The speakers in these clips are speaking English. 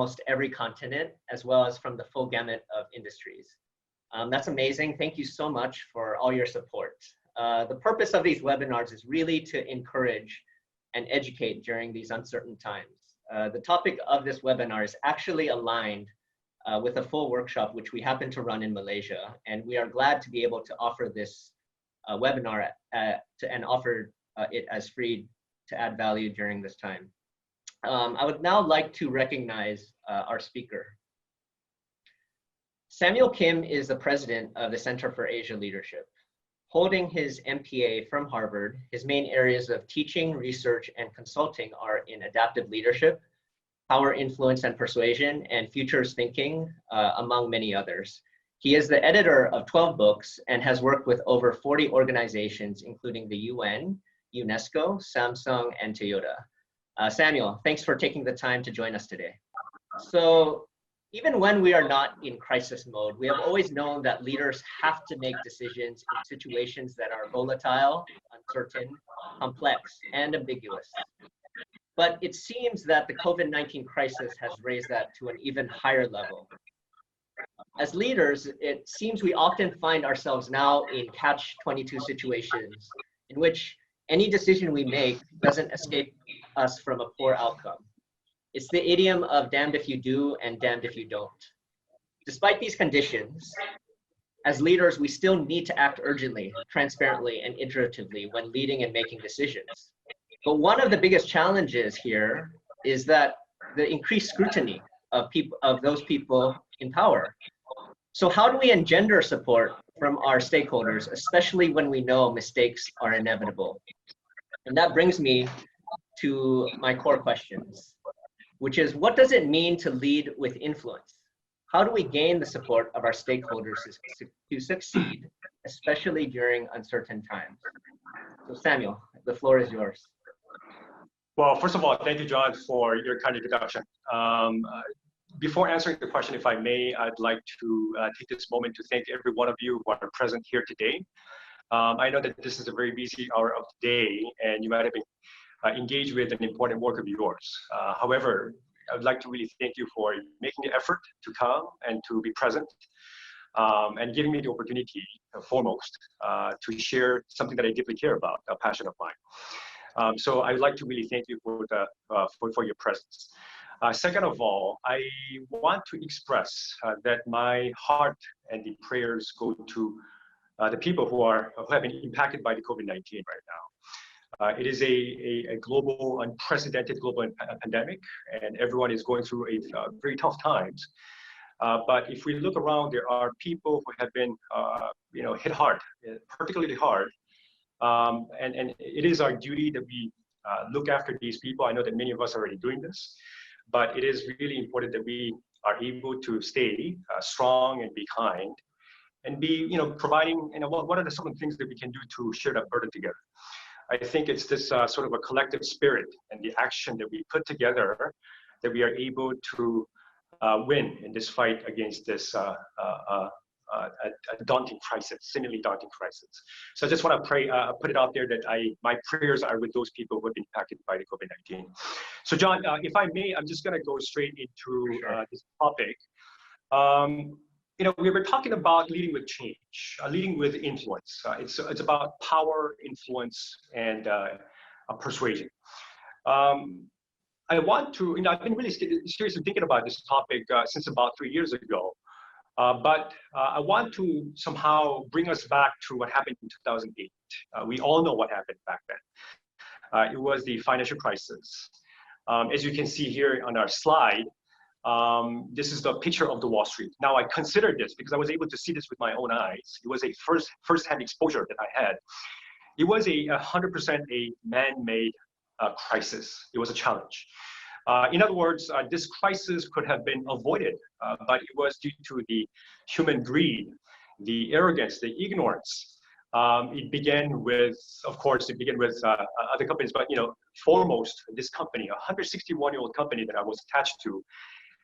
almost every continent, as well as from the full gamut of industries. That's amazing. Thank you so much for all your support. The purpose of these webinars is really to encourage and educate during these uncertain times. The topic of this webinar is actually aligned with a full workshop which we happen to run in Malaysia, and we are glad to be able to offer this webinar and offer it as free to add value during this time. I would now like to recognize our speaker. Samuel Kim is the president of the Center for Asia Leadership. Holding his MPA from Harvard, his main areas of teaching, research, and consulting are in adaptive leadership, power, influence, and persuasion, and futures thinking, among many others. He is the editor of 12 books and has worked with over 40 organizations, including the UN, UNESCO, Samsung, and Toyota. Samuel, thanks for taking the time to join us today. So, even when we are not in crisis mode, we have always known that leaders have to make decisions in situations that are volatile, uncertain, complex, and ambiguous. But it seems that the COVID-19 crisis has raised that to an even higher level. As leaders, it seems we often find ourselves now in catch-22 situations in which any decision we make doesn't escape us from a poor outcome. It's the idiom of damned if you do and damned if you don't. Despite these conditions, as leaders, we still need to act urgently, transparently, and iteratively when leading and making decisions. But one of the biggest challenges here is that the increased scrutiny of those people in power. So how do we engender support from our stakeholders, especially when we know mistakes are inevitable? And that brings me to my core questions, which is, what does it mean to lead with influence? How do we gain the support of our stakeholders to succeed, especially during uncertain times? So Samuel, the floor is yours. Well, first of all, thank you, John, for your kind introduction. Before answering the question, if I may, I'd like to take this moment to thank every one of you who are present here today. I know that this is a very busy hour of the day, and you might have been engaged with an important work of yours. However, I would like to really thank you for making the effort to come and to be present, and giving me the opportunity, foremost, to share something that I deeply care about, a passion of mine. So I would like to really thank you for your presence. Second of all, I want to express that my heart and the prayers go to the people who have been impacted by the COVID-19 right now. It is a global, unprecedented global pandemic, and everyone is going through a very tough times. But if we look around, there are people who have been, hit hard, particularly hard. And it is our duty that we look after these people. I know that many of us are already doing this, but it is really important that we are able to stay strong and be kind, and be, providing, what are some of the things that we can do to share that burden together. I think it's this sort of a collective spirit and the action that we put together that we are able to win in this fight against this daunting crisis, seemingly daunting crisis. So I just want to put it out there that my prayers are with those people who have been impacted by the COVID-19. So John, if I may, I'm just going to go straight into this topic. We were talking about leading with change, leading with influence. It's about power, influence, and persuasion. I want to, I've been really seriously thinking about this topic since about 3 years ago. But I want to somehow bring us back to what happened in 2008. We all know what happened back then. It was the financial crisis. As you can see here on our slide, this is the picture of the Wall Street. Now, I consider this because I was able to see this with my own eyes. It was a first-hand exposure that I had. It was 100% a man-made crisis. It was a challenge. In other words, this crisis could have been avoided, but it was due to the human greed, the arrogance, the ignorance. It began with, of course, other companies, but foremost, this company, a 161-year-old company that I was attached to,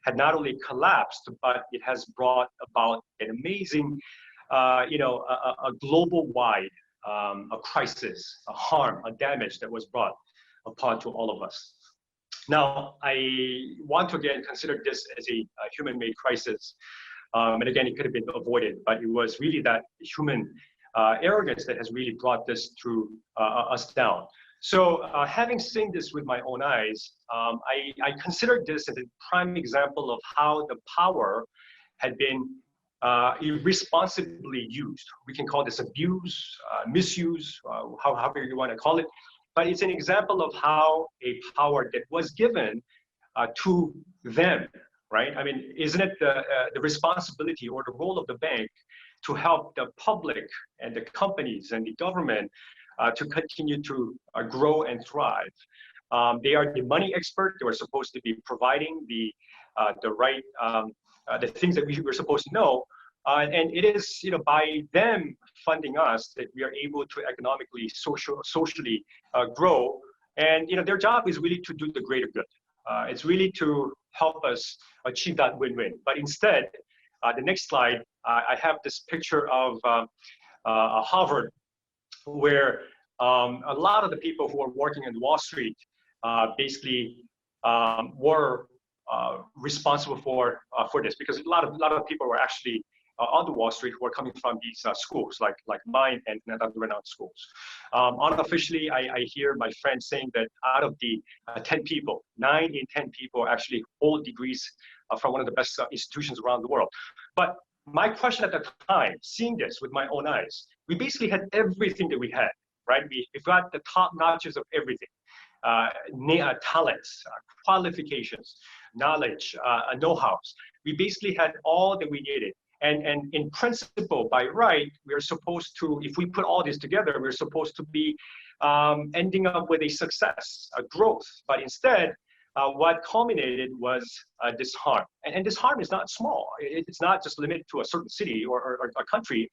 had not only collapsed, but it has brought about an amazing, a global-wide a crisis, a harm, a damage that was brought upon to all of us. Now, I want to again consider this as a human-made crisis. And again, it could have been avoided, but it was really that human arrogance that has really brought this to us down. So having seen this with my own eyes, I consider this as a prime example of how the power had been irresponsibly used. We can call this abuse, misuse, however you want to call it. But it's an example of how a power that was given to them, right? I mean, isn't it the responsibility or the role of the bank to help the public and the companies and the government to continue to grow and thrive? They are the money expert. They were supposed to be providing the right, the things that we were supposed to know. And it is, by them funding us that we are able to economically, socially grow. And, their job is really to do the greater good. It's really to help us achieve that win-win. But instead, the next slide, I have this picture of Harvard, where a lot of the people who are working in Wall Street basically were responsible for this, because a lot of people were actually on the Wall Street who are coming from these schools like mine and other renowned schools. Unofficially, I hear my friends saying that out of the 10 people, 9 in 10 people actually hold degrees from one of the best institutions around the world. But my question at the time, seeing this with my own eyes, we basically had everything that we had, right? We've got the top notches of everything. Talents, qualifications, knowledge, know-hows. We basically had all that we needed. And in principle, by right, we're supposed to, if we put all this together, we're supposed to be ending up with a success, a growth. But instead, what culminated was this harm. And this harm is not small. It's not just limited to a certain city or a country,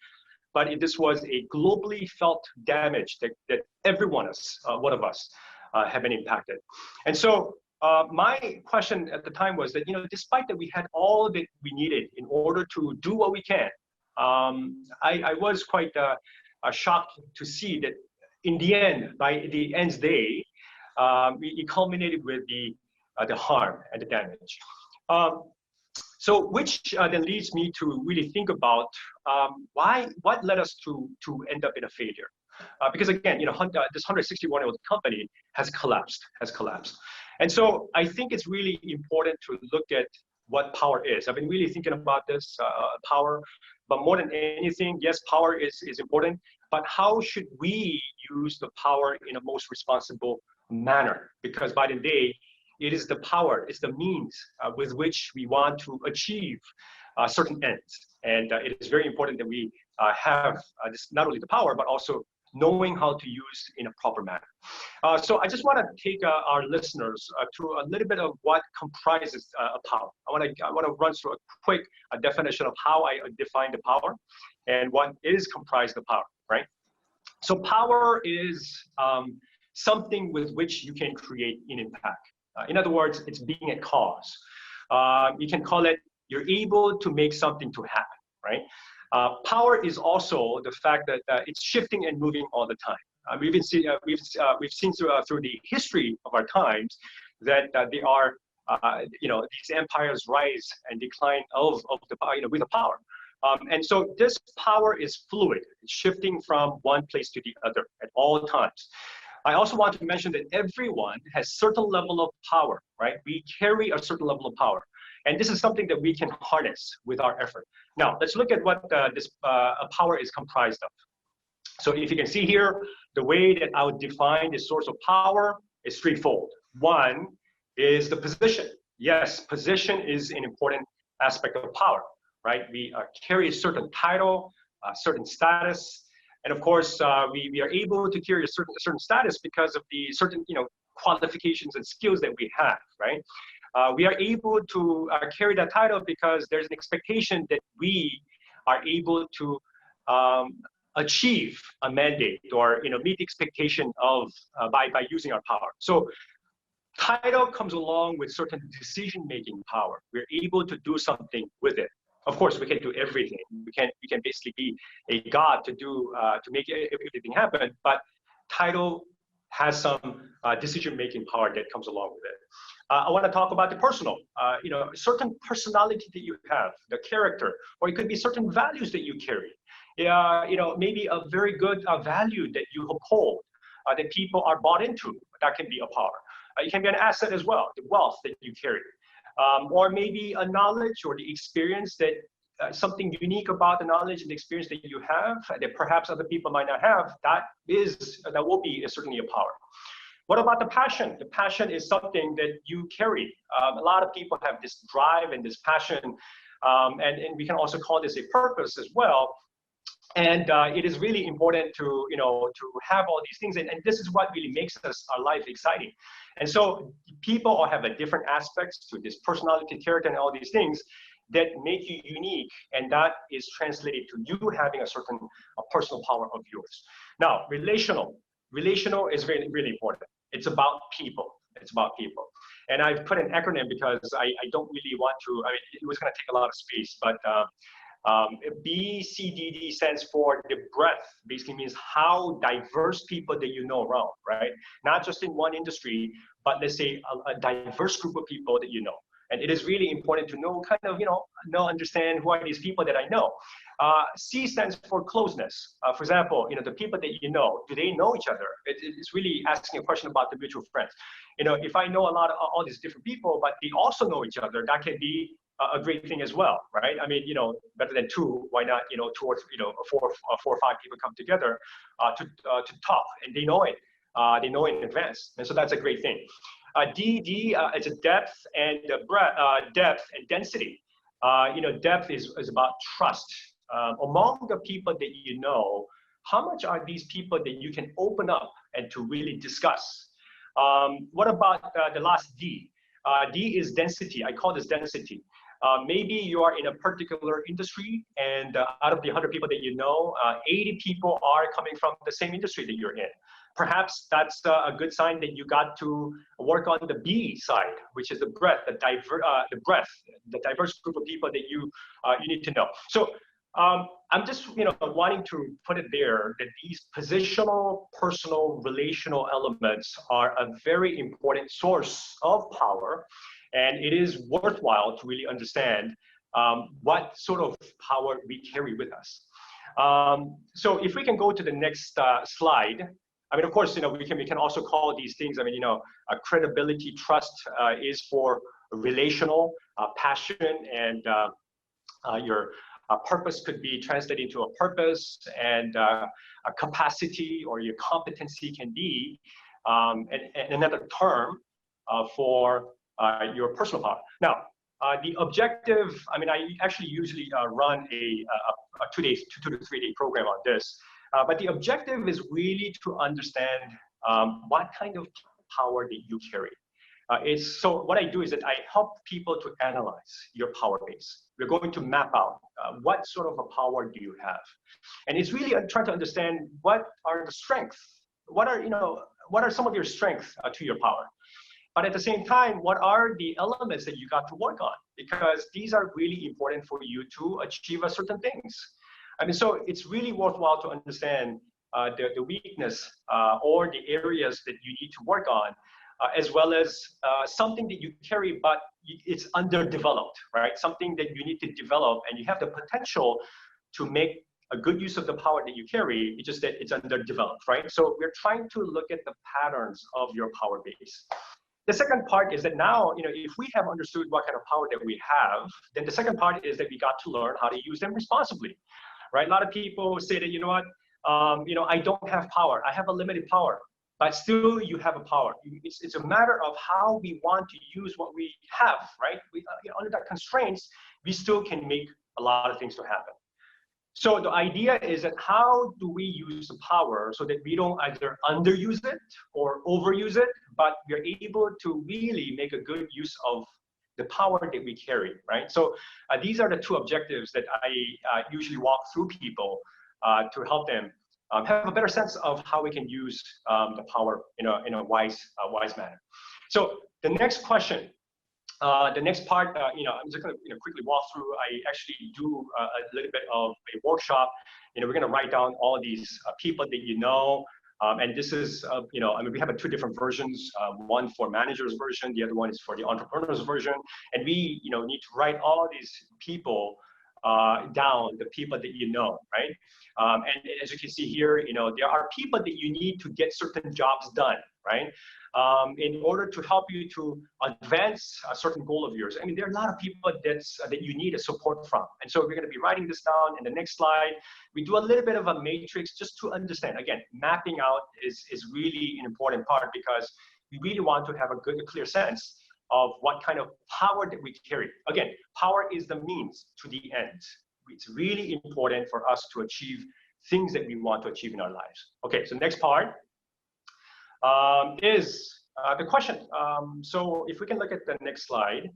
but this was a globally felt damage that every one of us have been impacted. And so my question at the time was that, despite that we had all that we needed in order to do what we can, I was quite shocked to see that in the end, by the end's day, it culminated with the harm and the damage. So which then leads me to really think about what led us to end up in a failure. Because again, this 161-year-old company has collapsed. And so I think it's really important to look at what power is. I've been really thinking about this power, but more than anything, yes, power is important, but how should we use the power in a most responsible manner? Because by the day, it is the power, it's the means with which we want to achieve certain ends. And it is very important that we have this, not only the power, but also knowing how to use in a proper manner. So I just want to take our listeners through a little bit of what comprises power. I want to run through a quick definition of how I define the power and what is comprised of power, right? So power is something with which you can create an impact. In other words, it's being a cause. You can call it, you're able to make something to happen, right? Power is also the fact that it's shifting and moving all the time. We've seen through the history of our times that there are, these empires rise and decline of the, with the power. And so this power is fluid. It's shifting from one place to the other at all times. I also want to mention that everyone has certain level of power, right? We carry a certain level of power. And this is something that we can harness with our effort. Now, let's look at what this power is comprised of. So if you can see here, the way that I would define the source of power is threefold. One is the position. Yes, position is an important aspect of power, right? We carry a certain title, a certain status. And of course, we are able to carry a certain status because of the certain qualifications and skills that we have, right? We are able to carry that title because there's an expectation that we are able to achieve a mandate or meet the expectation of by using our power. So title comes along with certain decision-making power. We're able to do something with it. Of course, we can't do everything. We can basically be a god to make everything happen. But title has some decision-making power that comes along with it. I want to talk about the personal, certain personality that you have, the character, or it could be certain values that you carry. Maybe a very good value that you uphold, that people are bought into. That can be a power. It can be an asset as well, the wealth that you carry. Or maybe a knowledge or the experience that something unique about the knowledge and the experience that you have that perhaps other people might not have. That will be certainly a power. What about the passion? The passion is something that you carry. A lot of people have this drive and this passion, and we can also call this a purpose as well. And it is really important to have all these things, and this is what really makes our life exciting. And so people all have a different aspects to this personality, character, and all these things that make you unique, and that is translated to you having a certain personal power of yours. Now, relational is really, really important. It's about people. It's about people. And I've put an acronym because I don't really want to, it was going to take a lot of space, but BCDD stands for the breadth. Basically means how diverse people that you know around, right? Not just in one industry, but let's say a diverse group of people that you know. And it is really important to know, understand who are these people that I know. C stands for closeness. For example, the people that you know, do they know each other? It's really asking a question about the mutual friends. If I know a lot of all these different people, but they also know each other, that can be a great thing as well, right? Better than two. Why not? Two or four or five people come together to talk, and they know it. They know in advance, and so that's a great thing. D is a depth and depth and density. Depth is about trust among the people that you know. How much are these people that you can open up and to really discuss? What about the last D? D is density. I call this density. Maybe you are in a particular industry, and out of the 100 people that you know, 80 people are coming from the same industry that you're in. Perhaps that's a good sign that you got to work on the B side, which is the breadth, the diverse group of people that you need to know. So I'm just wanting to put it there that these positional, personal, relational elements are a very important source of power, and it is worthwhile to really understand what sort of power we carry with us. So if we can go to the next slide. Of course, we can also call these things, credibility, trust is for relational, passion, and your purpose could be translated into a purpose, and a capacity or your competency can be another term for your personal power. Now, the objective, I actually usually run a 2 to 3 day program on this. But the objective is really to understand what kind of power that you carry. So what I do is that I help people to analyze your power base. We're going to map out what sort of a power do you have, and it's really trying to understand what are the strengths. What are some of your strengths to your power? But at the same time, what are the elements that you got to work on? Because these are really important for you to achieve a certain things. So it's really worthwhile to understand the weakness or the areas that you need to work on, as well as something that you carry, but it's underdeveloped, right? Something that you need to develop, and you have the potential to make a good use of the power that you carry. It's just that it's underdeveloped, right? So we're trying to look at the patterns of your power base. The second part is that now, if we have understood what kind of power that we have, then the second part is that we got to learn how to use them responsibly. Right? A lot of people say that, I don't have power. I have a limited power, but still you have a power. It's a matter of how we want to use what we have, right? Under that constraints, we still can make a lot of things to happen. So the idea is that how do we use the power so that we don't either underuse it or overuse it, but we're able to really make a good use of the power that we carry, right? So these are the two objectives that I usually walk through people to help them have a better sense of how we can use the power in a wise manner. So the next question, the next part, I'm just going to quickly walk through. I actually do a little bit of a workshop. We're going to write down all these people that you know, And this is, I mean, we have two different versions, one for managers version, the other one is for the entrepreneurs version. And we, need to write all these people down, the people that you know, right? And as you can see here, there are people that you need to get certain jobs done, right? In order to help you to advance a certain goal of yours. I mean, there are a lot of people that you need a support from. And so we're going to be writing this down in the next slide. We do a little bit of a matrix just to understand. Again, mapping out is really an important part because we really want to have a clear sense of what kind of power that we carry. Again, power is the means to the end. It's really important for us to achieve things that we want to achieve in our lives. Okay, so next part is the question. So if we can look at the next slide.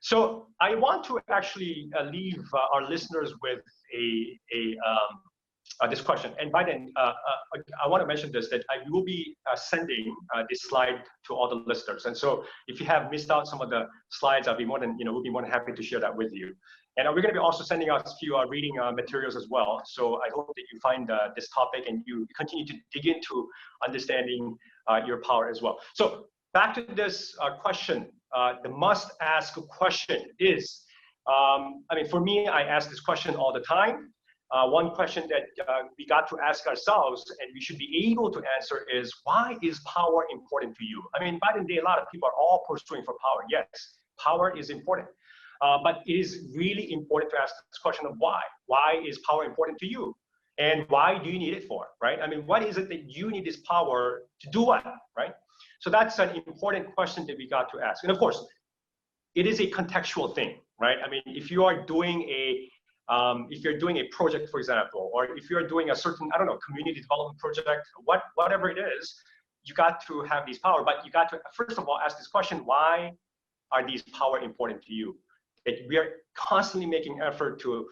So I want to actually leave our listeners with this question. And by then, I want to mention this, that I will be sending this slide to all the listeners. And so if you have missed out some of the slides, we'll be more than happy to share that with you. And we're going to be also sending out a few reading materials as well. So I hope that you find this topic and you continue to dig into understanding your power as well. So back to this question, the must-ask question is, I mean, for me, I ask this question all the time. One question that we got to ask ourselves and we should be able to answer is, why is power important to you? I mean, by the day, a lot of people are all pursuing for power. Yes, power is important. But it is really important to ask this question of why. Why is power important to you? And why do you need it for, right? I mean, what is it that you need this power to do what, right? So that's an important question that we got to ask. And of course, it is a contextual thing, right? I mean, if you are doing if you're doing a project, for example, or if you're doing a certain, I don't know, community development project, whatever it is, you got to have these power, but you got to, first of all, ask this question, why are these power important to you? That we are constantly making effort to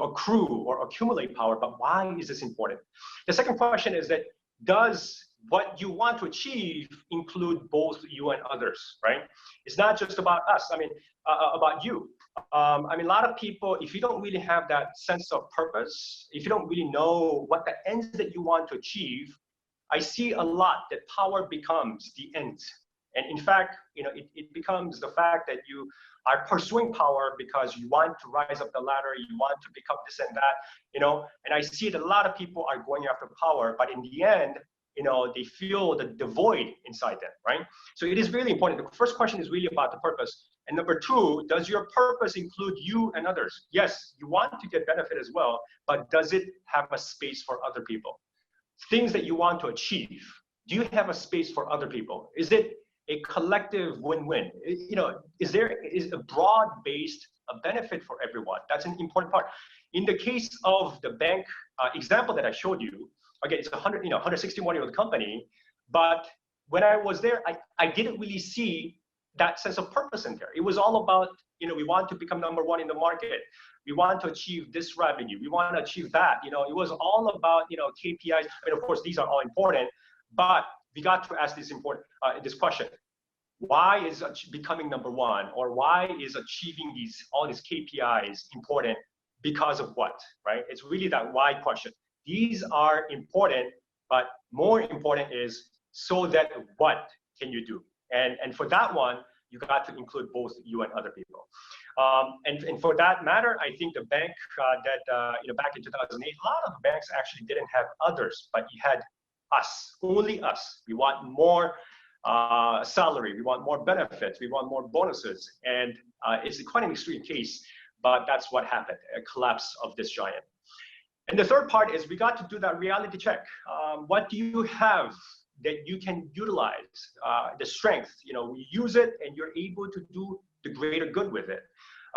accrue or accumulate power, but why is this important? The second question is that, does what you want to achieve include both you and others, right? It's not just about us, I mean, about you. I mean, a lot of people, if you don't really have that sense of purpose, if you don't really know what the ends that you want to achieve, I see a lot that power becomes the end. And in fact, it becomes the fact that you are pursuing power because you want to rise up the ladder, you want to become this and that, and I see that a lot of people are going after power, but in the end, they feel the void inside them, right? So it is really important. The first question is really about the purpose. And number two, does your purpose include you and others? Yes, you want to get benefit as well, but does it have a space for other people? Things that you want to achieve, do you have a space for other people? Is it a collective win-win? Is a broad-based benefit for everyone? That's an important part. In the case of the bank example that I showed you, again, it's a 161-year-old company, but when I was there, I didn't really see that sense of purpose in there. It was all about, we want to become number one in the market. We want to achieve this revenue. We want to achieve that. It was all about, KPIs. I mean, of course, these are all important, but we got to ask this this question. Why is becoming number one, or why is achieving all these KPIs important? Because of what, right? It's really that why question. These are important, but more important is, so that what can you do? And for that one, you got to include both you and other people. And for that matter, I think the bank back in 2008, a lot of banks actually didn't have others, but you had us, only us. We want more salary, we want more benefits, we want more bonuses. And it's quite an extreme case, but that's what happened, a collapse of this giant. And the third part is we got to do that reality check. What do you have that you can utilize, the strength, we use it and you're able to do the greater good with it.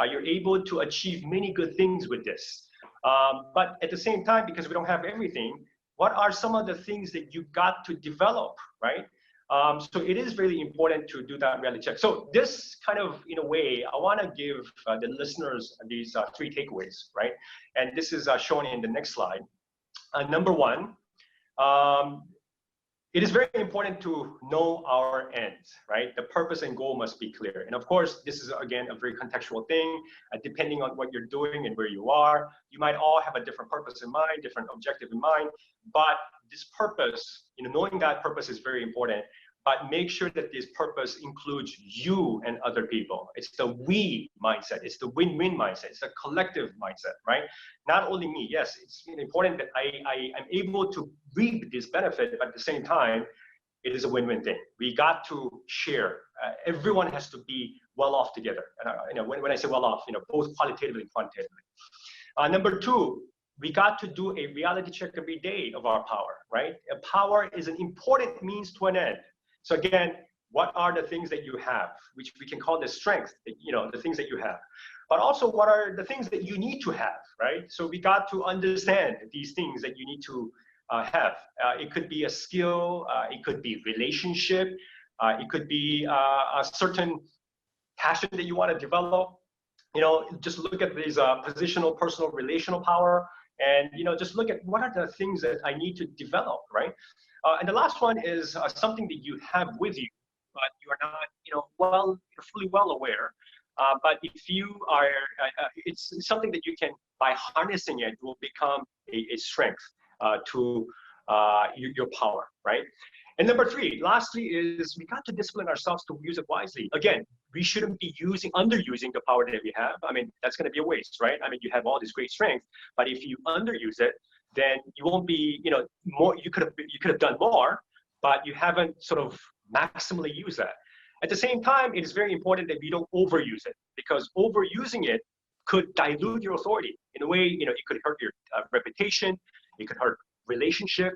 You're able to achieve many good things with this. But at the same time, because we don't have everything, what are some of the things that you got to develop, right? So it is really important to do that reality check. So this kind of, in a way, I want to give the listeners these three takeaways, right? And this is shown in the next slide. Number one, it is very important to know our ends, right? The purpose and goal must be clear. And of course, this is, again, a very contextual thing. Depending on what you're doing and where you are, you might all have a different purpose in mind, different objective in mind, but this purpose, knowing that purpose is very important, but make sure that this purpose includes you and other people. It's the we mindset. It's the win-win mindset. It's the collective mindset, right? Not only me. Yes, it's important that I am able to reap this benefit, but at the same time, it is a win-win thing. We got to share. Everyone has to be well off together. And when I say well off, both qualitatively and quantitatively. Number two, we got to do a reality check every day of our power, right? Power is an important means to an end. So again, what are the things that you have, which we can call the strength, the things that you have, but also what are the things that you need to have, right? So we got to understand these things that you need to have. It could be a skill, it could be relationship, it could be a certain passion that you want to develop. Just look at these positional, personal, relational power, and just look at what are the things that I need to develop, right? And the last one is something that you have with you, but you are not, you're fully well aware. But if you are, it's something that you can, by harnessing it, will become a strength to your power, right? And number three, lastly, is we got to discipline ourselves to use it wisely. Again, we shouldn't be underusing the power that we have. I mean, that's going to be a waste, right? I mean, you have all this great strength, but if you underuse it, then you won't be, more. You could have done more, but you haven't sort of maximally used that. At the same time, it is very important that we don't overuse it, because overusing it could dilute your authority. In a way, it could hurt your reputation. It could hurt relationship.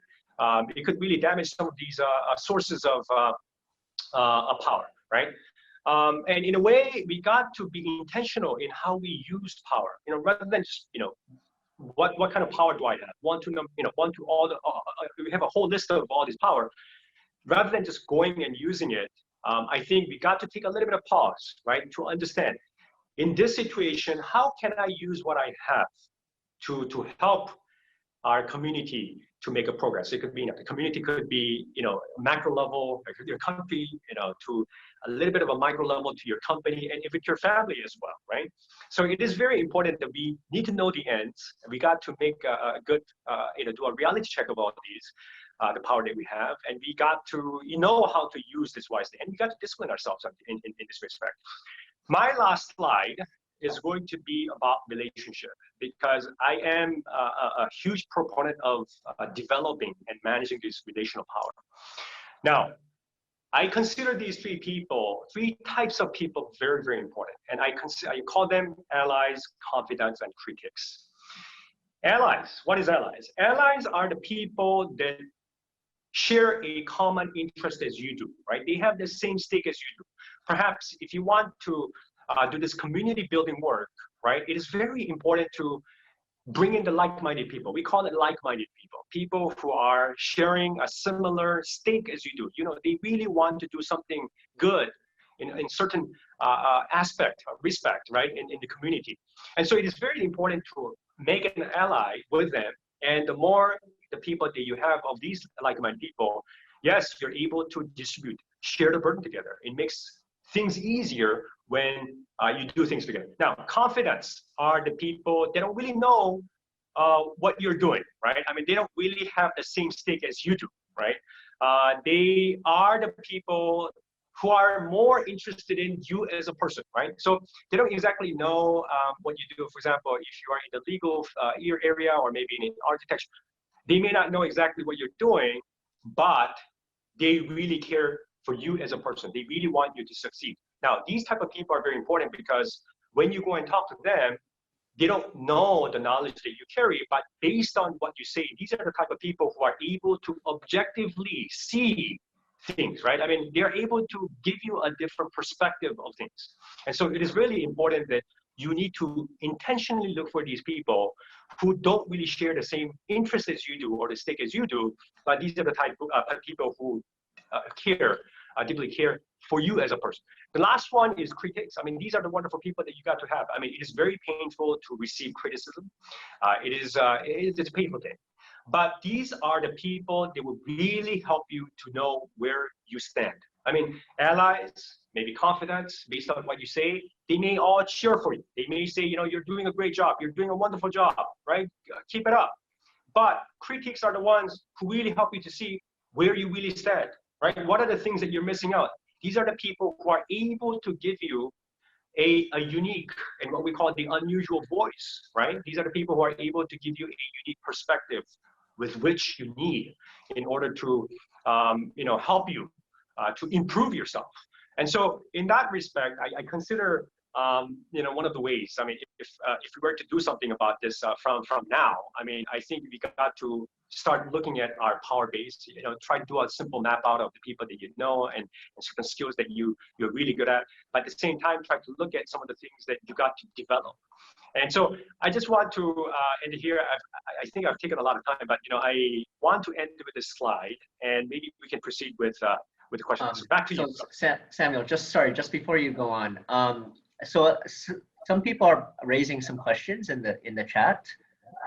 It could really damage some of these sources of power, right? And in a way, we got to be intentional in how we use power. Rather than just what kind of power do I have? One to all the. We have a whole list of all this power. Rather than just going and using it, I think we got to take a little bit of pause, right, to understand. In this situation, how can I use what I have to help our community to make a progress? It could be, the community could be, macro level, your country, to a little bit of a micro level to your company, and if it's your family as well, right? So it is very important that we need to know the ends. We got to make a good, do a reality check of all these, the power that we have, and we got to, how to use this wisely, and we got to discipline ourselves in this respect. My last slide is going to be about relationship, because I am a huge proponent of developing and managing this relational power. Now, I consider these three types of people very, very important. And I call them allies, confidants, and critics. Allies, what is allies? Allies are the people that share a common interest as you do, right? They have the same stake as you do. Perhaps if you want to do this community building work, right, it is very important to bring in the like-minded people. We call it like-minded people who are sharing a similar stake as you do. They really want to do something good in certain aspect of respect, right, in the community. And so it is very important to make an ally with them. And the more the people that you have of these like-minded people, yes, you're able to share the burden together. It makes things easier when you do things together. Now, confidants are the people, they don't really know what you're doing, right? I mean, they don't really have the same stake as you do, right? They are the people who are more interested in you as a person, right? So they don't exactly know what you do. For example, if you are in the legal area or maybe in architecture, they may not know exactly what you're doing, but they really care for you as a person. They really want you to succeed. Now, these type of people are very important, because when you go and talk to them, they don't know the knowledge that you carry, but based on what you say, these are the type of people who are able to objectively see things, right? I mean, they're able to give you a different perspective of things. And so it is really important that you need to intentionally look for these people who don't really share the same interests as you do or the stake as you do, but these are the type of people who deeply care for you as a person. The last one is critics. I mean, these are the wonderful people that you got to have. I mean, it is very painful to receive criticism. It's a painful thing. But these are the people that will really help you to know where you stand. I mean, allies, maybe confidants, based on what you say, they may all cheer for you. They may say, you're doing a great job. You're doing a wonderful job, right? Keep it up. But critics are the ones who really help you to see where you really stand, right? What are the things that you're missing out? These are the people who are able to give you a unique and what we call the unusual voice, right? These are the people who are able to give you a unique perspective with which you need in order to, help you to improve yourself. And so in that respect, I consider, one of the ways, I mean, if we were to do something about this from now, I mean, I think we got to start looking at our power base, try to do a simple map out of the people that you know and certain skills that you're really good at. But at the same time, try to look at some of the things that you got to develop. And so I just want to end here. I think I've taken a lot of time, but I want to end with this slide, and maybe we can proceed with the questions. So back to you. Samuel, just before you go on, so some people are raising some questions in the chat.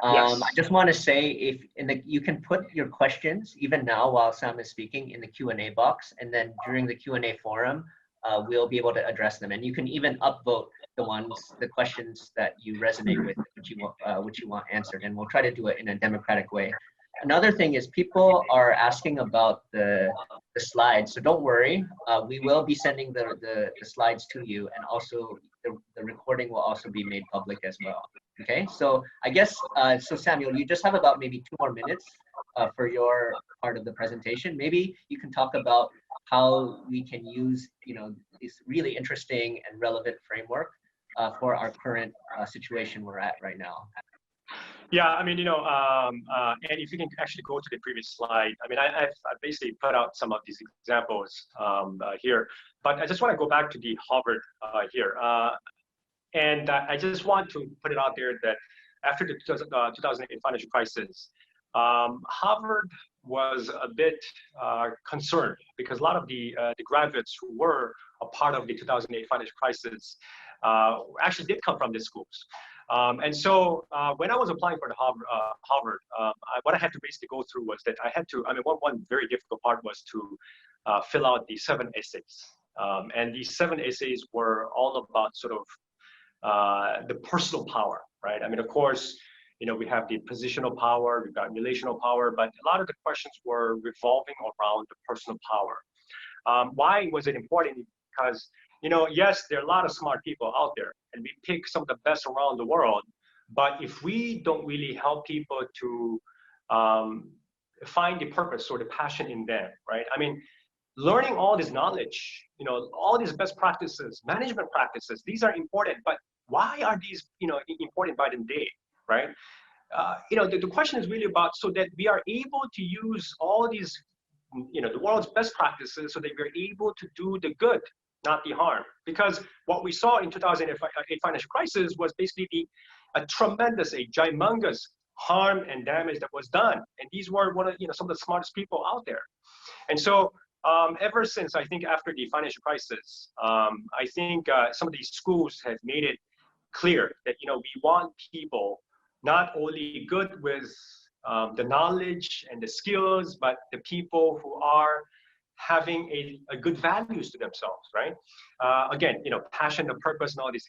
Yes. I just want to say, you can put your questions even now while Sam is speaking in the Q&A box, and then during the Q&A forum, we'll be able to address them. And you can even upvote the questions that you resonate with, which you want answered, and we'll try to do it in a democratic way. Another thing is people are asking about the slides, so don't worry. We will be sending the slides to you, and also the recording will also be made public as well. Okay, so I guess, so Samuel, you just have about maybe 2 more minutes for your part of the presentation. Maybe you can talk about how we can use, this really interesting and relevant framework for our current situation we're at right now. Yeah, I mean, and if you can actually go to the previous slide, I mean, I've basically put out some of these examples here, but I just want to go back to the Harvard here. And I just want to put it out there that after the 2008 financial crisis, Harvard was a bit concerned because a lot of the graduates who were a part of the 2008 financial crisis actually did come from these schools. And so when I was applying for the Harvard, what I had to basically go through was that I had to, I mean, one very difficult part was to fill out the 7 essays. And these 7 essays were all about sort of the personal power, right? I mean, of course, we have the positional power, we've got relational power, but a lot of the questions were revolving around the personal power. Why was it important? Because, yes, there are a lot of smart people out there, and we pick some of the best around the world, but if we don't really help people to find the purpose or the passion in them, right? I mean, learning all this knowledge, all these best practices, management practices, these are important, but why are these, important by the day, right? The question is really about so that we are able to use all these, the world's best practices so that we're able to do the good, not the harm. Because what we saw in 2008 financial crisis was basically a tremendous, a humongous harm and damage that was done. And these were some of the smartest people out there. And so ever since, I think after the financial crisis, I think some of these schools have made it clear that, we want people not only good with the knowledge and the skills, but the people who are having a good values to themselves, right? Again, passion, the purpose, and all this,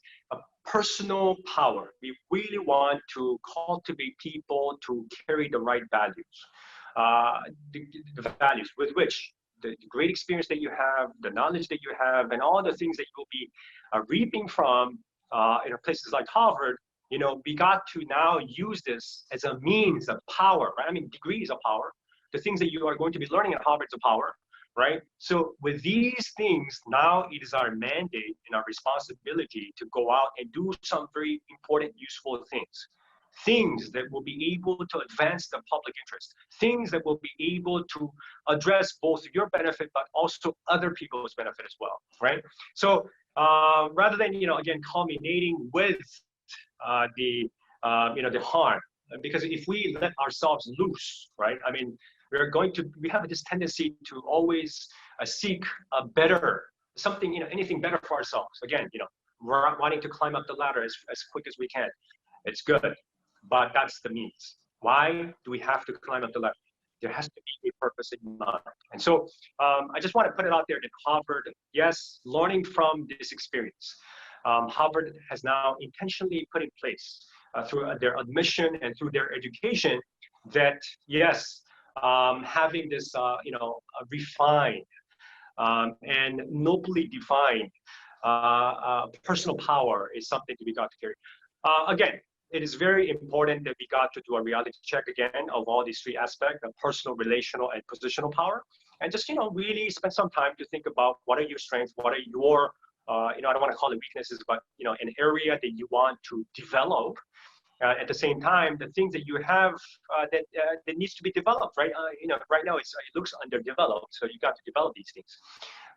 personal power. We really want to cultivate people to carry the right values, the values with which the great experience that you have, the knowledge that you have, and all the things that you'll be reaping from places like Harvard, we got to now use this as a means of power, right? I mean, degrees of power. The things that you are going to be learning at Harvard's a power, right? So with these things, now it is our mandate and our responsibility to go out and do some very important, useful things that will be able to advance the public interest, things that will be able to address both your benefit, but also other people's benefit as well, right? So rather than, again, culminating with the harm, because if we let ourselves loose, right? I mean, we have this tendency to always seek a better, something, anything better for ourselves. Again, we're wanting to climb up the ladder as quick as we can. It's good, but that's the means. Why do we have to climb up the ladder? There has to be a purpose in mind. And so I just want to put it out there that Harvard, yes, learning from this experience, Harvard has now intentionally put in place through their admission and through their education that yes, having this refined and nobly defined personal power is something that we got to carry. Again, it is very important that we got to do a reality check again of all these three aspects of personal, relational, and positional power. And just, really spend some time to think about what are your strengths, what are your, I don't want to call it weaknesses, but, an area that you want to develop. At the same time, the things that you have that needs to be developed, right? Right now it looks underdeveloped, so you got to develop these things.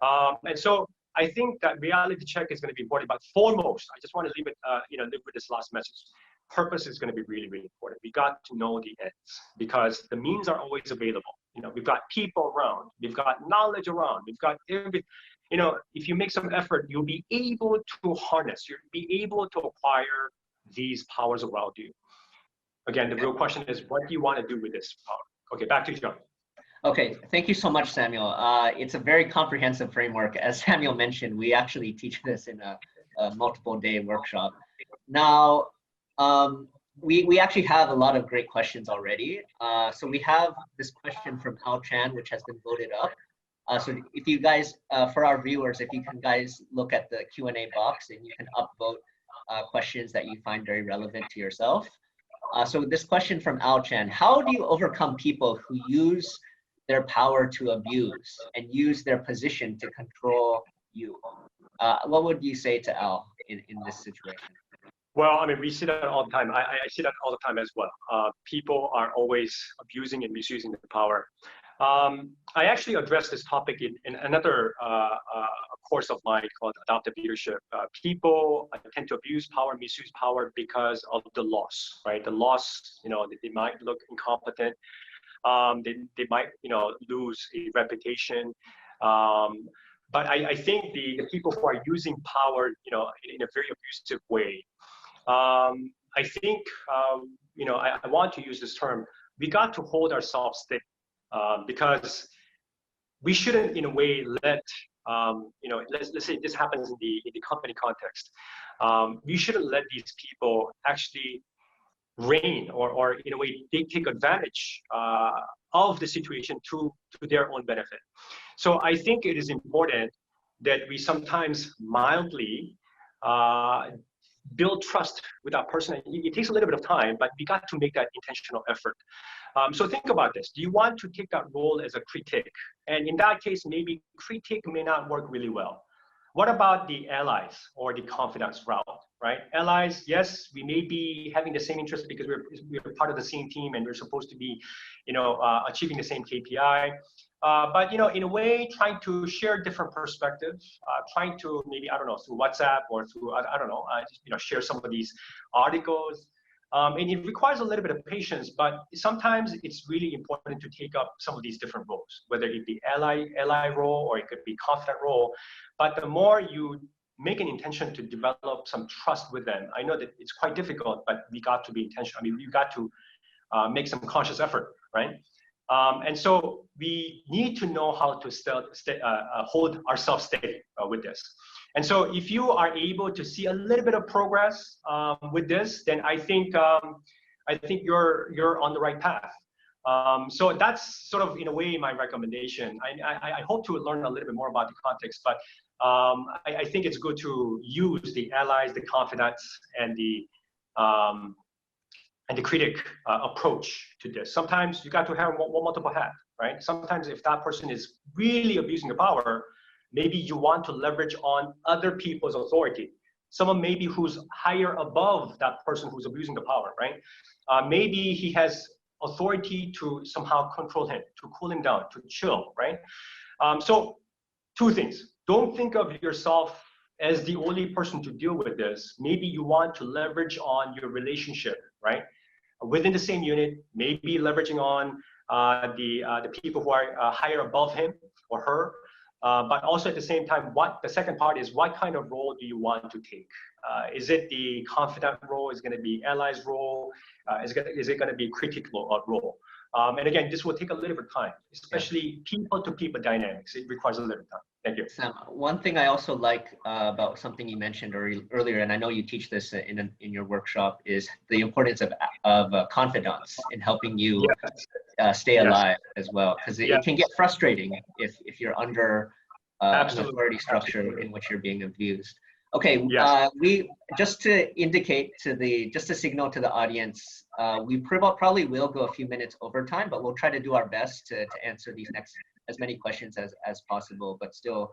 And so I think that reality check is going to be important, but foremost, I just want to leave it, live with this last message. Purpose is going to be really, really important. We got to know the ends because the means are always available. We've got people around, we've got knowledge around, we've got everything. If you make some effort, you'll be able to harness, you'll be able to acquire these powers around you. Again, the real question is, what do you want to do with this power? Okay, back to you, John. Okay, thank you so much, Samuel. It's a very comprehensive framework. As Samuel mentioned, we actually teach this in a multiple day workshop. Now, we actually have a lot of great questions already. So we have this question from Al Chan, which has been voted up. So if you guys, for our viewers, if you can guys look at the Q&A box and you can upvote questions that you find very relevant to yourself. So this question from Al Chan: how do you overcome people who use their power to abuse and use their position to control you? What would you say to Al in this situation? Well, I mean, we see that all the time. I see that all the time as well. People are always abusing and misusing the power. I actually addressed this topic in another course of mine called Adaptive Leadership. People tend to abuse power, misuse power because of the loss, right? The loss, they might look incompetent. They might, lose a reputation. But I think the people who are using power, in a very abusive way, I think, I want to use this term, we got to hold ourselves steady. Because we shouldn't, in a way, let let's say this happens in the company context. We shouldn't let these people actually reign or in a way they take advantage of the situation to their own benefit. So I think it is important that we sometimes mildly build trust with that person. It takes a little bit of time, but we got to make that intentional effort. So think about this. Do you want to take that role as a critic? And in that case, maybe critic may not work really well. What about the allies or the confidants route, right? Allies, yes, we may be having the same interest because we're part of the same team and we're supposed to be, achieving the same KPI. But, in a way, trying to share different perspectives, trying to maybe, through WhatsApp or through, share some of these articles. And it requires a little bit of patience, but sometimes it's really important to take up some of these different roles, whether it be ally role or it could be confidant role. But the more you make an intention to develop some trust with them, I know that it's quite difficult, but we got to be intentional. I mean, you got to make some conscious effort, right? And so we need to know how to hold ourselves steady with this. And so if you are able to see a little bit of progress with this, then I think you're on the right path. So that's sort of, in a way, my recommendation. I hope to learn a little bit more about the context, but I think it's good to use the allies, the confidants, and the critic approach to this. Sometimes you got to have multiple hats, right? Sometimes if that person is really abusing the power, maybe you want to leverage on other people's authority. Someone maybe who's higher above that person who's abusing the power, right? Maybe he has authority to somehow control him, to cool him down, to chill, right? So two things. Don't think of yourself as the only person to deal with this. Maybe you want to leverage on your relationship, right? Within the same unit, maybe leveraging on the people who are higher above him or her. But also at the same time, the second part is, what kind of role do you want to take? Is it the confidant role? Is it going to be allies role? Is it going to be critical role? And again, this will take a little bit of time, especially people-to-people dynamics. It requires a little bit of time. Thank you. Sam, one thing I also like about something you mentioned earlier, and I know you teach this in your workshop, is the importance of confidence in helping you stay Yes. alive as well, because it can get frustrating if you're under an authority structure in which you're being abused. Okay, Yes. we just to indicate just to signal to the audience, we probably will go a few minutes over time, but we'll try to do our best to answer these next as many questions as possible, but still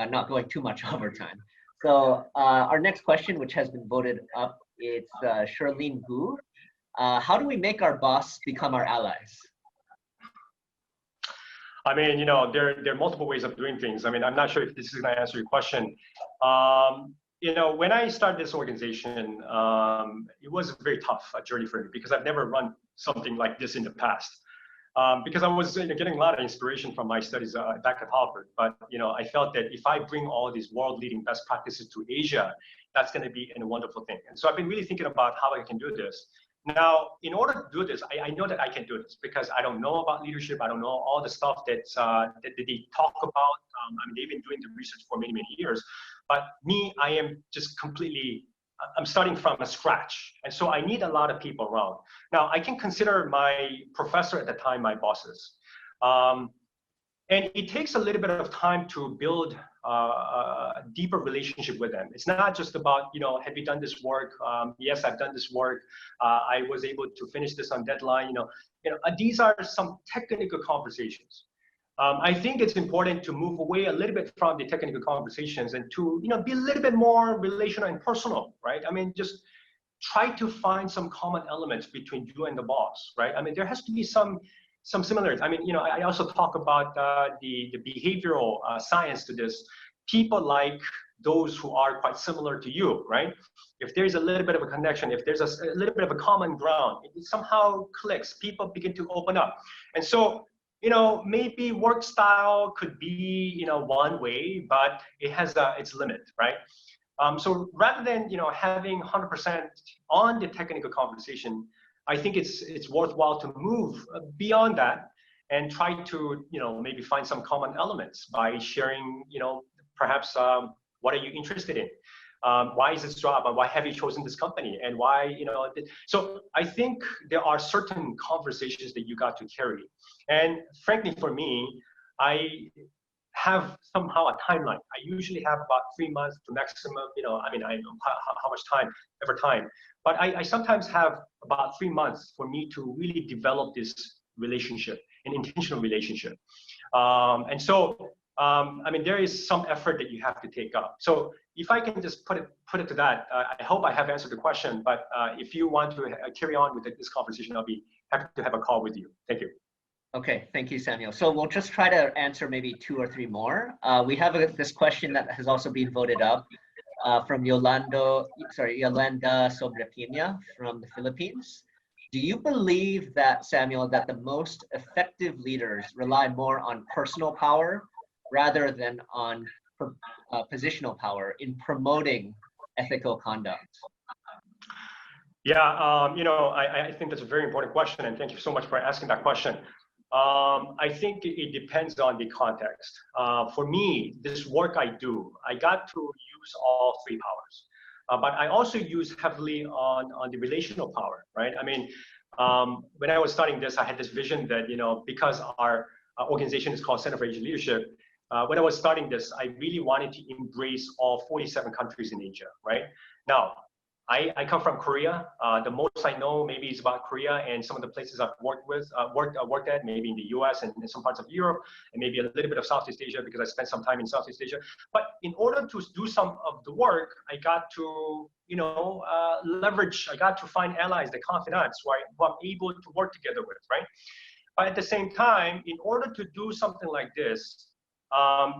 not going too much over time. So our next question, which has been voted up, it's Sherlene Gu. How do we make our boss become our allies? I mean, there are multiple ways of doing things. I mean, I'm not sure if this is going to answer your question. When I started this organization, it was a very tough journey for me because I've never run something like this in the past. Because I was getting a lot of inspiration from my studies back at Harvard. But I felt that if I bring all these world-leading best practices to Asia, that's going to be a wonderful thing. And so I've been really thinking about how I can do this. Now, in order to do this, I know that I can do this because I don't know about leadership. I don't know all the stuff that they talk about. I mean, they've been doing the research for many, many years. But me, I am just I'm starting from scratch. And so I need a lot of people around. Now, I can consider my professor at the time my bosses. And it takes a little bit of time to build a deeper relationship with them. It's not just about, have you done this work? Yes, I've done this work. I was able to finish this on deadline. These are some technical conversations. I think it's important to move away a little bit from the technical conversations and to, be a little bit more relational and personal, right? I mean, just try to find some common elements between you and the boss, right? I mean, there has to be some similarities. I mean, I also talk about the behavioral science to this. People like those who are quite similar to you, right? If there's a little bit of a connection, if there's a little bit of a common ground, it somehow clicks, people begin to open up. And so, maybe work style could be, one way, but it has its limit, right? So rather than, having 100% on the technical conversation, I think it's worthwhile to move beyond that and try to, maybe find some common elements by sharing, perhaps what are you interested in? Why is this job? And why have you chosen this company? And why, so I think there are certain conversations that you got to carry. And frankly, for me, I have somehow a timeline. I usually have about 3 months to maximum, I mean, I know how much time, every time. But I sometimes have about 3 months for me to really develop this relationship, an intentional relationship. And so, I mean, there is some effort that you have to take up. So if I can just put it to that, I hope I have answered the question, but if you want to carry on with this conversation, I'll be happy to have a call with you. Thank you. Okay, thank you, Samuel. So we'll just try to answer maybe 2 or 3 more. We have this question that has also been voted up from Yolanda Sobrepina from the Philippines. Do you believe that, Samuel, that the most effective leaders rely more on personal power rather than on positional power in promoting ethical conduct? Yeah, I think that's a very important question, and thank you so much for asking that question. I think it depends on the context. For me, this work I do, I got to use all 3 powers, but I also use heavily on the relational power, right? I mean, when I was starting this, I had this vision that, because our organization is called Center for Asian Leadership, when I was starting this, I really wanted to embrace all 47 countries in Asia, right? Now, I come from Korea. The most I know maybe is about Korea and some of the places I've worked at, maybe in the US and in some parts of Europe, and maybe a little bit of Southeast Asia because I spent some time in Southeast Asia. But in order to do some of the work, I got to, leverage, I got to find allies, the confidants who I'm able to work together with, right? But at the same time, in order to do something like this, a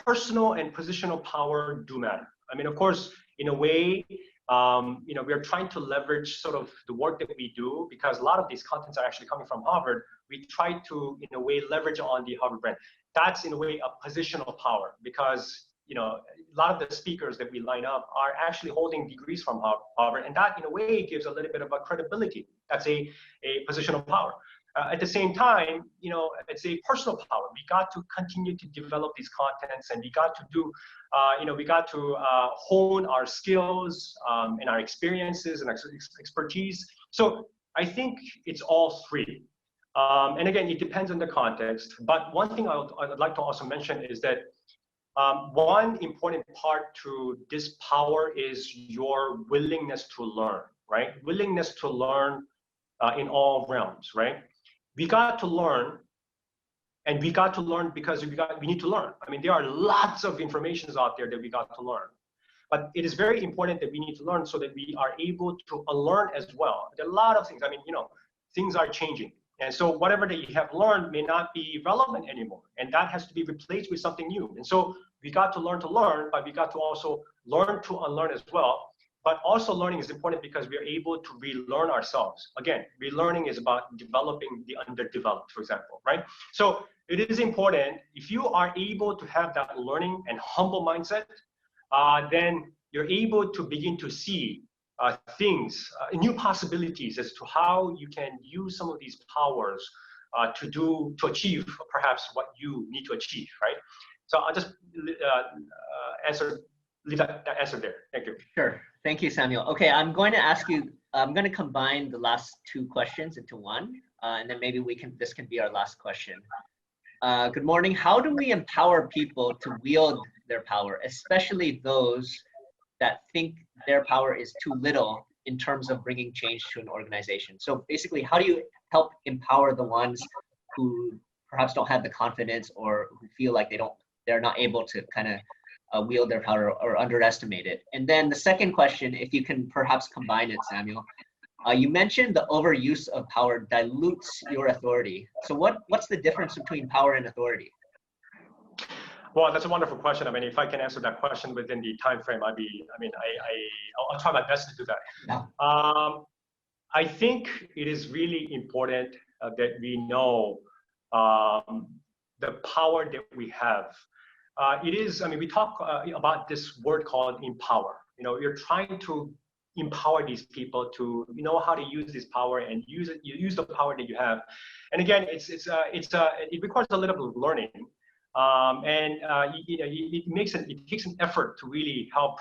personal and positional power do matter. I mean, of course, in a way, we are trying to leverage sort of the work that we do because a lot of these contents are actually coming from Harvard. We try to, in a way, leverage on the Harvard brand. That's, in a way, a positional power because, a lot of the speakers that we line up are actually holding degrees from Harvard. And that, in a way, gives a little bit of a credibility. That's a positional power. At the same time, it's a personal power. We got to continue to develop these contents, and we got to do, we got to hone our skills and our experiences and expertise. So I think it's all three. And again, it depends on the context. But one thing I'd like to also mention is that one important part to this power is your willingness to learn, right? Willingness to learn in all realms, right? We got to learn, and we got to learn because we need to learn. I mean, there are lots of informations out there that we got to learn. But it is very important that we need to learn so that we are able to unlearn as well. There are a lot of things. I mean, things are changing. And so whatever that you have learned may not be relevant anymore. And that has to be replaced with something new. And so we got to learn, but we got to also learn to unlearn as well. But also learning is important because we are able to relearn ourselves. Again, relearning is about developing the underdeveloped, for example, right? So it is important, if you are able to have that learning and humble mindset, then you're able to begin to see things, new possibilities as to how you can use some of these powers to achieve perhaps what you need to achieve, right? So I'll just leave that answer there. Thank you. Sure. Thank you, Samuel. Okay, I'm going to combine the last two questions into one, and then maybe this can be our last question. Good morning. How do we empower people to wield their power, especially those that think their power is too little in terms of bringing change to an organization? So basically, how do you help empower the ones who perhaps don't have the confidence or who feel like they're not able to kind of wield their power or underestimate it? And then the second question, if you can perhaps combine it, Samuel, you mentioned the overuse of power dilutes your authority. So what's the difference between power and authority? Well, that's a wonderful question. I mean, if I can answer that question within the time frame, I'll try my best to do that. Yeah. I think it is really important that we know the power that we have. We talk about this word called empower. You're trying to empower these people to know how to use this power and use the power that you have. And again, it requires a little bit of learning. It takes an effort to really help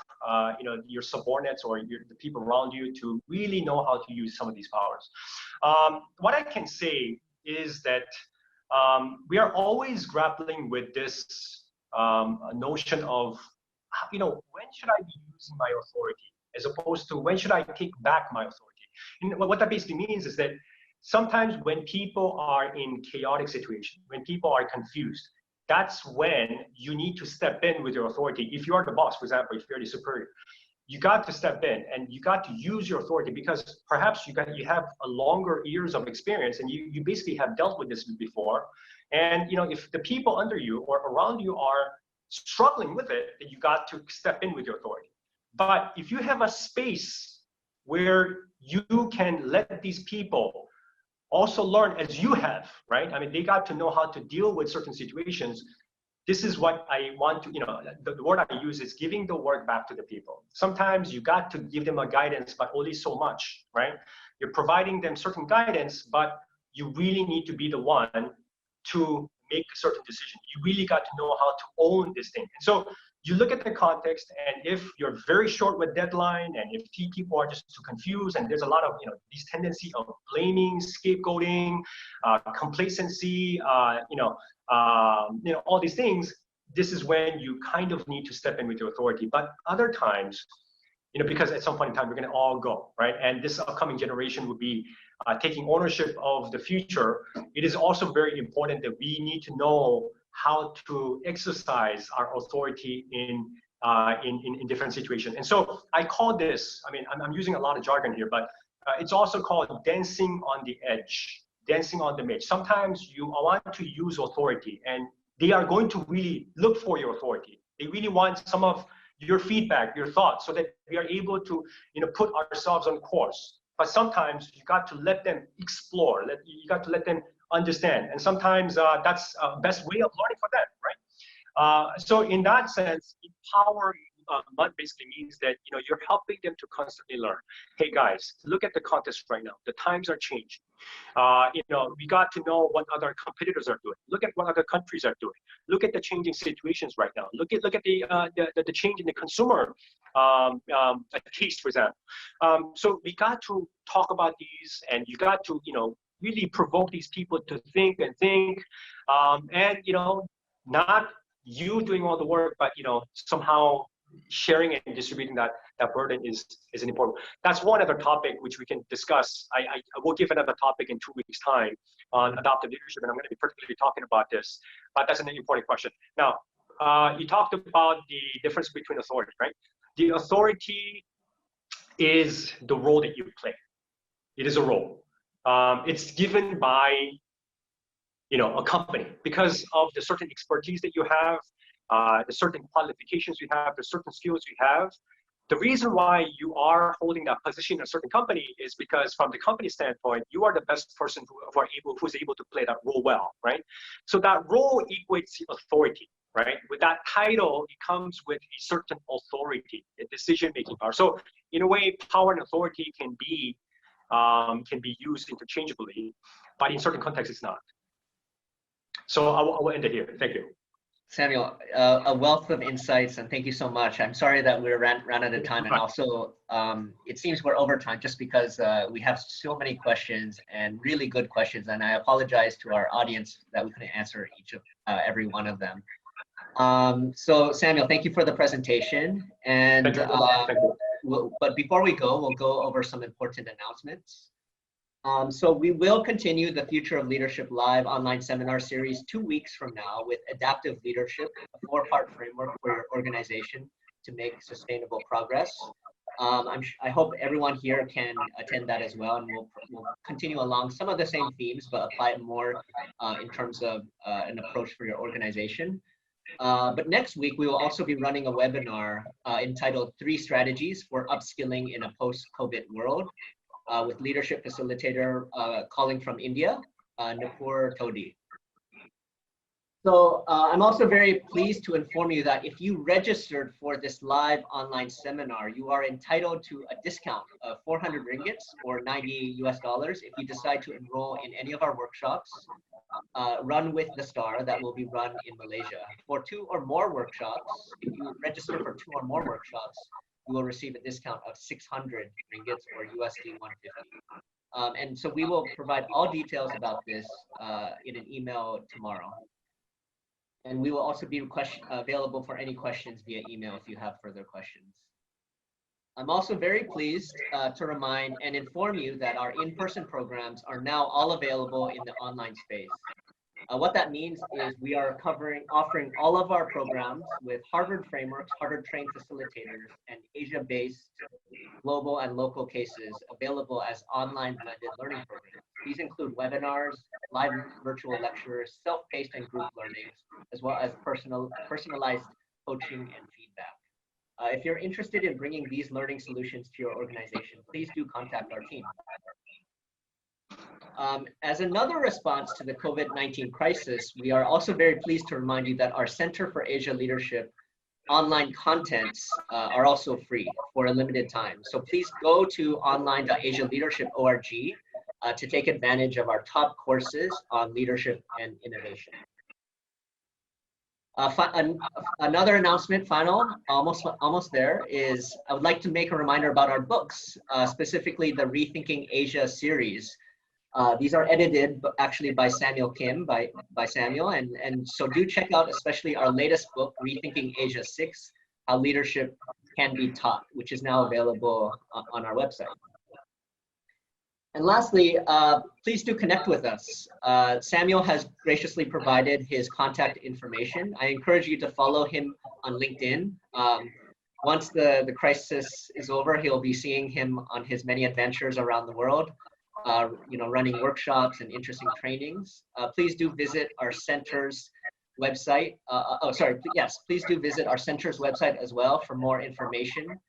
your subordinates or the people around you to really know how to use some of these powers. What I can say is that we are always grappling with this notion of when should I be using my authority as opposed to when should I take back my authority. And what that basically means is that sometimes when people are in chaotic situations, when people are confused, that's when you need to step in with your authority. If you are the boss, for example, if you're the superior, you got to step in and you got to use your authority because perhaps you have a longer years of experience and you basically have dealt with this before. And if the people under you or around you are struggling with it, then you got to step in with your authority. But if you have a space where you can let these people also learn as you have, right? I mean, they got to know how to deal with certain situations. This is what I want to, the word I use is giving the work back to the people. Sometimes you got to give them a guidance, but only so much, right? You're providing them certain guidance, but you really need to be the one to make a certain decision. You really got to know how to own this thing. And so you look at the context, and if you're very short with deadline, and if people are just too confused, and there's a lot of these tendency of blaming, scapegoating, complacency, all these things, this is when you kind of need to step in with your authority. But other times, because at some point in time we're going to all go, right? And this upcoming generation would be taking ownership of the future. It is also very important that we need to know how to exercise our authority in different situations. And so I call this, I'm using a lot of jargon here, but it's also called dancing on the edge, dancing on the edge. Sometimes you want to use authority and they are going to really look for your authority. They really want some of your feedback, your thoughts, so that we are able to put ourselves on course. But sometimes you got to let them explore, you got to let them understand. And sometimes that's the best way of learning for them, right? So in that sense, empower month basically means that you're helping them to constantly learn. Hey guys, look at the context right now. The times are changing. We got to know what other competitors are doing. Look at what other countries are doing. Look at the changing situations right now. Look at the change in the consumer taste, for example. So we got to talk about these, and you got to really provoke these people to think, and not you doing all the work, but somehow sharing and distributing that burden is an important. That's one other topic which we can discuss. I will give another topic in 2 weeks' time on adaptive leadership, and I'm going to be particularly talking about this. But that's an important question. Now, you talked about the difference between authority, right? The authority is the role that you play. It is a role. It's given by a company because of the certain expertise that you have, the certain qualifications you have, the certain skills you have. The reason why you are holding that position in a certain company is because from the company standpoint, you are the best person who's able to play that role well, right? So that role equates to authority, right? With that title, it comes with a certain authority, a decision-making power. So in a way, power and authority can be used interchangeably, but in certain contexts, it's not. So I will end it here. Thank you. Samuel, a wealth of insights, and thank you so much. I'm sorry that we ran out of time, and also it seems we're over time just because we have so many questions and really good questions, and I apologize to our audience that we couldn't answer every one of them. So Samuel, thank you for the presentation, and but before we go, we'll go over some important announcements. So we will continue the Future of Leadership Live online seminar series 2 weeks from now with Adaptive Leadership, a 4-part framework for your organization to make sustainable progress. I hope everyone here can attend that as well, and we'll continue along some of the same themes, but apply it more in terms of an approach for your organization. But next week, we will also be running a webinar entitled 3 Strategies for Upskilling in a Post-COVID World, with leadership facilitator calling from India, Nupur Todi. So I'm also very pleased to inform you that if you registered for this live online seminar, you are entitled to a discount of 400 ringgits or $90 if you decide to enroll in any of our workshops run with the STAR that will be run in Malaysia. For 2 or more workshops, if you register for 2 or more workshops, you will receive a discount of 600 ringgits or USD 150. And so we will provide all details about this in an email tomorrow. And we will also be available for any questions via email if you have further questions. I'm also very pleased to remind and inform you that our in-person programs are now all available in the online space. What that means is we are offering all of our programs with Harvard frameworks, Harvard-trained facilitators, and Asia-based global and local cases available as online blended learning programs. These include webinars, live virtual lectures, self-paced and group learnings, as well as personalized coaching and feedback. If you're interested in bringing these learning solutions to your organization, please do contact our team. As another response to the COVID-19 crisis, we are also very pleased to remind you that our Center for Asia Leadership online contents are also free for a limited time. So please go to online.asialeadership.org to take advantage of our top courses on leadership and innovation. Another announcement, almost there, is I would like to make a reminder about our books, specifically the Rethinking Asia series. These are edited actually by Samuel Kim, by Samuel, and so do check out especially our latest book, Rethinking Asia 6, How Leadership Can Be Taught, which is now available on our website. And lastly, please do connect with us. Samuel has graciously provided his contact information. I encourage you to follow him on LinkedIn. Once the crisis is over, he'll be seeing him on his many adventures around the world, running workshops and interesting trainings. Please do visit our center's website. Please do visit our center's website as well for more information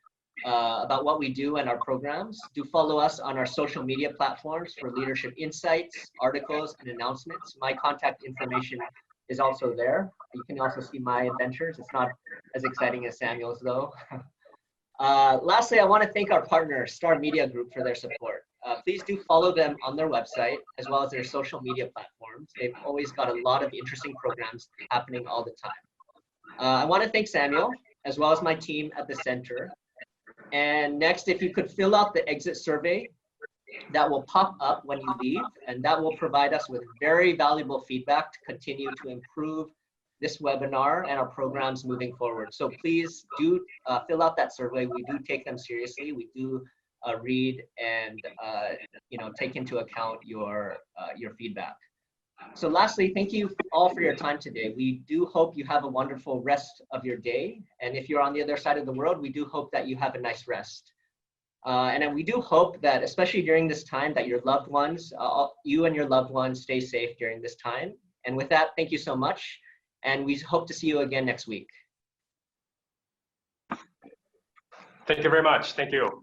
about what we do and our programs. Do follow us on our social media platforms for leadership insights, articles, and announcements. My contact information is also there. You can also see my adventures. It's not as exciting as Samuel's though. Lastly, I want to thank our partner, Star Media Group, for their support. Please do follow them on their website as well as their social media platforms. They've always got a lot of interesting programs happening all the time. I want to thank Samuel as well as my team at the center. And next, if you could fill out the exit survey that will pop up when you leave, and that will provide us with very valuable feedback to continue to improve this webinar and our programs moving forward. So please do fill out that survey. We do take them seriously. We do read and take into account your feedback. So lastly, thank you all for your time today. We do hope you have a wonderful rest of your day. And if you're on the other side of the world, we do hope that you have a nice rest. And we do hope that, especially during this time, that your loved ones, you and your loved ones stay safe during this time. And with that, thank you so much. And we hope to see you again next week. Thank you very much. Thank you.